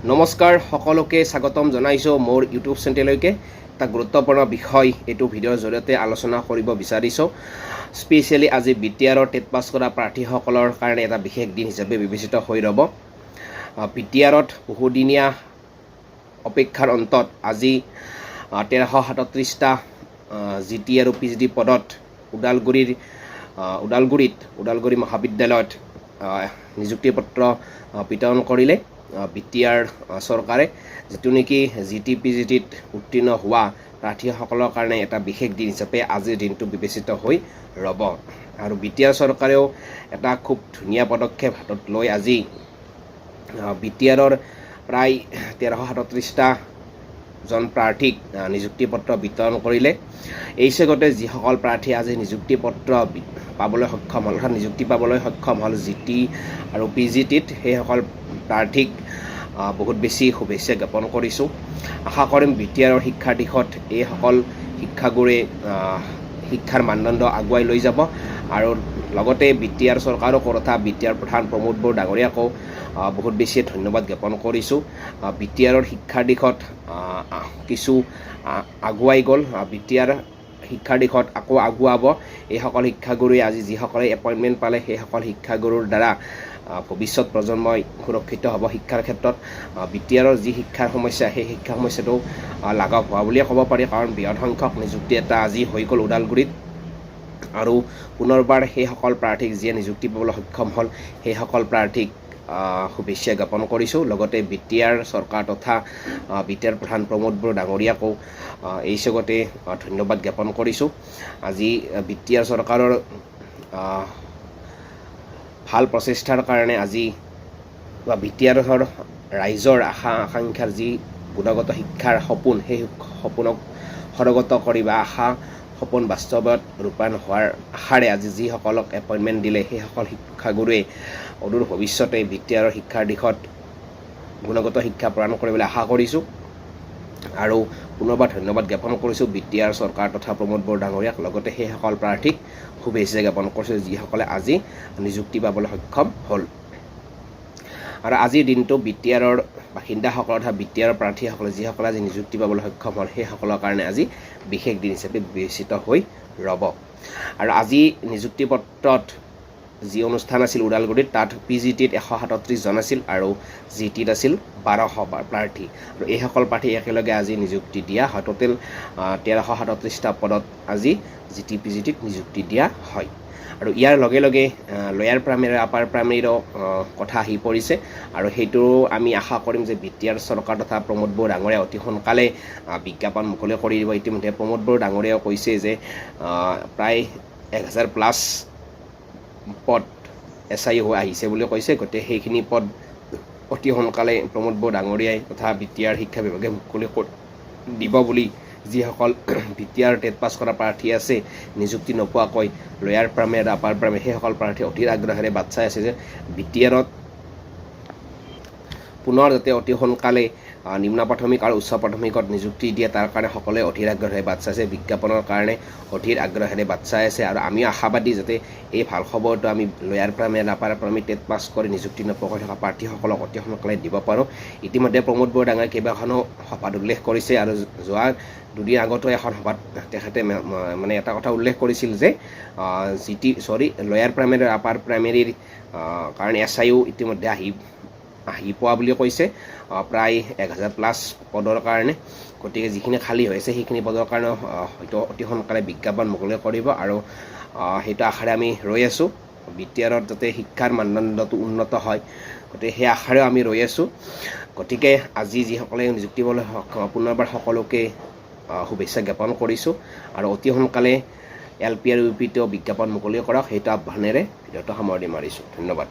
নমস্কাৰ সকলোকে স্বাগতম জনাইছো মোৰ ইউটিউব চেনেললৈকে এটা গুৰুত্বপূৰ্ণ বিষয় এইটো ভিডিঅ'ৰ জৰিয়তে আলোচনা কৰিব বিচাৰিছো স্পেচিয়ালি আজি বিটিআৰৰ টেট পাছ কৰা প্ৰাৰ্থীসকলৰ কাৰণে এটা বিশেষ দিন হিচাপে বিবেচিত হৈ ৰব বিটিআৰত বহুদিনীয়া অপেক্ষাৰ অন্তত আজি 1337টা জিটি আৰু পিএইচডি পদত ওদালগুৰি মহাবিদ্যালয়ত নিযুক্তি পত্ৰ বিতৰণ কৰিলে বিটিআৰ চৰকাৰে যেটো নেকি জিটি পিজিটিত উত্তীৰ্ণ হোৱা প্ৰাৰ্থীসকলৰ কাৰণে এটা বিশেষ দিন হিচাপে আজিৰ দিনটো বিবেচিত হৈ ৰব আৰু বিটিআৰ চৰকাৰেও এটা খুব ধুনীয়া পদক্ষেপ হাতত লৈ আজি বিটিআৰৰ প্ৰায় 1337টা জন প্ৰাৰ্থীক নিযুক্তি পত্ৰ বিতৰণ কৰিলে এই চেগতে যিসকল প্ৰাৰ্থী আজি নিযুক্তি পত্ৰ পাবলৈ সক্ষম হ'ল অৰ্থাৎ নিযুক্তি পাবলৈ সক্ষম হ'ল জিটি আৰু পিজিটিত সেইসকল প্ৰাৰ্থীক বহুত বেছি শুভেচ্ছা জ্ঞাপন কৰিছোঁ আশা কৰিম বিটিআৰৰ শিক্ষাৰ দিশত এইসকল শিক্ষাগুৰে শিক্ষাৰ মানদণ্ড আগুৱাই লৈ যাব আৰু লগতে বিটিআৰ চৰকাৰক তথা বিটিআৰ প্ৰধান প্ৰমোদ বড়ো ডাঙৰীয়াকো বহুত বেছি ধন্যবাদ জ্ঞাপন কৰিছোঁ বিটিআৰৰ শিক্ষাৰ দিশত কিছু আগুৱাই গ'ল বিটিআৰ শিক্ষাৰ দিশত আকৌ আগুৱাব এইসকল শিক্ষাগুৰুৱে আজি যিসকলে এপইণ্টমেণ্ট পালে সেইসকল শিক্ষাগুৰুৰ দ্বাৰা ভৱিষ্যত প্ৰজন্মই সুৰক্ষিত হ'ব শিক্ষাৰ ক্ষেত্ৰত বিটিআৰৰ যি শিক্ষাৰ সমস্যা সেই শিক্ষা সমস্যাটো লাঘৱ হোৱা বুলিয়ে ক'ব পাৰি কাৰণ বৃহৎ সংখ্যক নিযুক্তি এটা আজি হৈ গ'ল ওদালগুৰিত আৰু পুনৰবাৰ সেইসকল প্ৰাৰ্থীক যিয়ে নিযুক্তি পাবলৈ সক্ষম হ'ল সেইসকল প্ৰাৰ্থীক শুভেচ্ছা জ্ঞাপন কৰিছোঁ লগতে বিটিআৰ চৰকাৰ তথা বিটিআৰ প্ৰধান প্ৰমোদ বড়ো ডাঙৰীয়াকো এই চেগতে ধন্যবাদ জ্ঞাপন কৰিছোঁ আজি বিটিআৰ চৰকাৰৰ ভাল প্ৰচেষ্টাৰ কাৰণে আজি বিটিআৰৰ ৰাইজৰ আশা আকাংক্ষাৰ যি গুণগত শিক্ষাৰ সপোন সেই সপোনক সৰগত কৰি বা সপোন বাস্তৱত ৰূপায়ণ হোৱাৰ আশাৰে আজি যিসকলক এপইণ্টমেণ্ট দিলে সেইসকল শিক্ষাগুৰুৱে অদূৰ ভৱিষ্যতে বিটিআৰৰ শিক্ষাৰ দিশত গুণগত শিক্ষা প্ৰদান কৰিবলৈ আশা কৰিছোঁ আৰু পুনৰবাৰ ধন্যবাদ জ্ঞাপন কৰিছোঁ বিটিআৰ চৰকাৰ তথা প্ৰমোদ বড়ো ডাঙৰীয়াক লগতে সেইসকল প্ৰাৰ্থীক শুভেচ্ছা জ্ঞাপন কৰিছোঁ যিসকলে আজি নিযুক্তি পাবলৈ সক্ষম হ'ল আৰু আজিৰ দিনটো বিটিআৰৰ বাসিন্দাসকল তথা বিটিআৰৰ প্ৰাৰ্থীসকলে যিসকলে আজি নিযুক্তি পাবলৈ সক্ষম হ'ল সেইসকলৰ কাৰণে আজি বিশেষ দিন হিচাপে বিবেচিত হৈ ৰব আৰু আজি নিযুক্তি পত্ৰত যি অনুষ্ঠান আছিল ওদালগুৰিত তাত পিজিটিত 137 জন আছিল আৰু জিটিত আছিল 1200 প্ৰাৰ্থী আৰু এইসকল প্ৰাৰ্থী একেলগে আজি নিযুক্তি দিয়া হয় টোটেল 1337টা পদত আজি জিটি পিজিটিত নিযুক্তি দিয়া হয় আৰু ইয়াৰ লগে লগে লয়াৰ প্ৰাইমেৰী আপাৰ প্ৰাইমেৰীৰো কথা আহি পৰিছে আৰু সেইটো আমি আশা কৰিম যে বিটিআৰ চৰকাৰ তথা প্ৰমোদ বড়ো ডাঙৰীয়া অতি সোনকালে বিজ্ঞাপন মুকলি কৰি দিব ইতিমধ্যে প্ৰমোদ বড়ো ডাঙৰীয়াও কৈছে যে প্ৰায় 1000+ পদ SI হৈ আহিছে বুলি কৈছে গতিকে সেইখিনি পদ অতি সোনকালে প্ৰমোদ বড়ো ডাঙৰীয়াই তথা বিটিআৰ শিক্ষা বিভাগে মুকলি দিব বুলি যিসকল বিটিআৰ টেট পাছ কৰা প্ৰাৰ্থী আছে নিযুক্তি নোপোৱাকৈ লয়াৰ প্ৰাইমেৰী আপাৰ প্ৰাইমেৰী সেইসকল প্ৰাৰ্থী অধীৰ আগ্ৰহেৰে বাট চাই আছে যে বিটিআৰত পুনৰ যাতে অতি সোনকালে নিম্ন প্ৰাথমিক আৰু উচ্চ প্ৰাথমিকত নিযুক্তি দিয়ে তাৰ কাৰণে সকলোৱে অধীৰ আগ্ৰহেৰে বাট চাইছে বিজ্ঞাপনৰ কাৰণে অধীৰ আগ্ৰহেৰে বাট চাই আছে আৰু আমি আশাবাদী যাতে এই ভাল খবৰটো আমি lower primary upper primary TET pass কৰি নিযুক্তি নোপোৱাকৈ থকা প্ৰাৰ্থীসকলক অতি সোনকালে দিব পাৰোঁ ইতিমধ্যে প্ৰমোদ বড়ো ডাঙৰীয়াই কেইবাখনো সভাত উল্লেখ কৰিছে আৰু যোৱা দুদিন আগতো এখন সভাত তেখেতে মানে এটা কথা উল্লেখ কৰিছিল যে লয়াৰ প্ৰাইমেৰী আপাৰ প্ৰাইমেৰীৰ কাৰণে SIও ইতিমধ্যে আহি পোৱা বুলি কৈছে প্ৰায় 1000+ পদৰ কাৰণে গতিকে যিখিনি খালী হৈছে সেইখিনি পদৰ কাৰণে হয়তো অতি সোনকালে বিজ্ঞাপন মুকলি কৰিব আৰু সেইটো আশাৰে আমি ৰৈ আছোঁ বিটিআৰত যাতে শিক্ষাৰ মানদণ্ডটো উন্নত হয় গতিকে সেই আশাৰেও আমি ৰৈ আছোঁ গতিকে আজি যিসকলে নিযুক্তি পাবলৈ পুনৰবাৰ সকলোকে শুভেচ্ছা জ্ঞাপন কৰিছোঁ আৰু অতি সোনকালে LP আৰু UPতো বিজ্ঞাপন মুকলি কৰক সেইটো আহ্বানেৰে ভিডিঅ'টো সামৰণি মাৰিছোঁ ধন্যবাদ